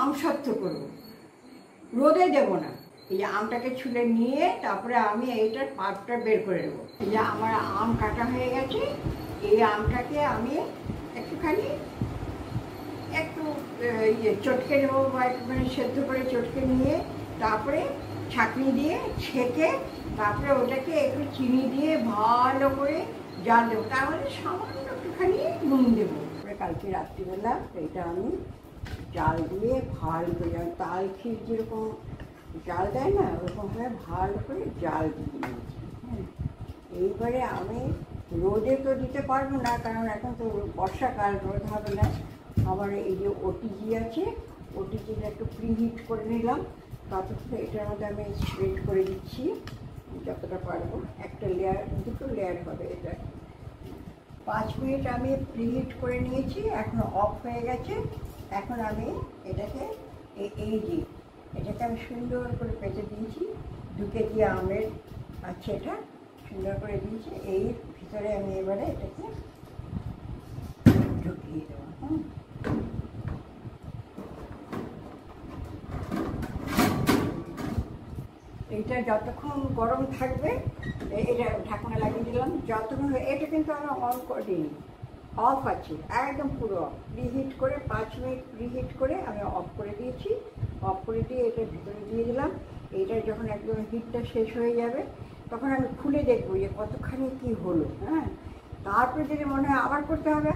আমসত্ত্ব করব, রোদে দেব না। এই যে আমটাকে ছুলে নিয়ে তারপরে আমি এইটার পাল্পটা বের করে নেবো। এই যে আমার আম কাটা হয়ে গেছে, এই আমটাকে আমি একটুখানি একটু চটকে নেবো বা একটুখানি সেদ্ধ করে চটকে নিয়ে তারপরে ছাঁকনি দিয়ে ছেঁকে তারপরে ওটাকে একটু চিনি দিয়ে ভালো করে জাল দেবো, তারপরে সামান্য একটুখানি নুন দেবো। কালকে রাত্রিবেলা এটা আমি জাল দিয়ে ভালো করে, যেমন তাল ক্ষীর যেরকম জাল দেয় না, ওরকমভাবে ভালো করে জাল দিয়ে নিয়েছি। হ্যাঁ, এইবারে আমি রোদে তো দিতে পারবো না, কারণ এখন তো বর্ষাকাল, রোদ হবে না। আমার এই যে ওটিজি আছে, ওটিজিটা একটু প্রিহিট করে নিলাম, তারপর এটার মধ্যে আমি স্প্রেড করে দিচ্ছি যতটা পারবো। একটা লেয়ার, দুটো লেয়ার হবে এটা। 5 মিনিট আমি প্রিহিট করে নিয়েছি, এখন অফ হয়ে গেছে। এখন আমি এটাকে এই যে এটাকে আমি সুন্দর করে পেঁচে দিয়েছি। 2 কেজি আমের আছে, এটা সুন্দর করে দিয়েছি। এই ভিতরে আমি এবারে এটাকে ঢুকিয়ে দেবো। এইটা যতক্ষণ গরম থাকবে, এটা ঢাকনা লাগিয়ে দিলাম। যতক্ষণ, এটা কিন্তু আমি অন করে দিইনি, অফ আছে একদম পুরো অফ। প্রিহিট করে 5 মিনিট প্রিহিট করে আমি অফ করে দিয়েছি। অফ করে দিয়ে এটা ভিতরে দিয়ে দিলাম। এইটা যখন একদম হিটটা শেষ হয়ে যাবে তখন আমি খুলে দেখবো যে কতখানি কি হলো। হ্যাঁ, তারপরে যদি মনে হয় আবার করতে হবে,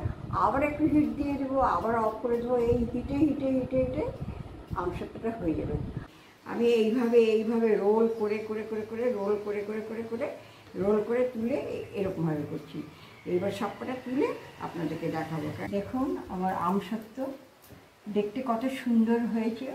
আবার একটু হিট দিয়ে দেবো, আবার অফ করে দেবো। এই হিটে হিটে হিটে হিটে আমসত্ত্বটা হয়ে যাবে। আমি এইভাবে রোল করে করে করে করে রোল করে করে করে করে রোল করে তুলে এরকমভাবে করছি। এইবার সবকটা তুলে আপনাদেরকে দেখাবো। দেখুন আমার আমসত্ত্ব দেখতে কত সুন্দর হয়েছে।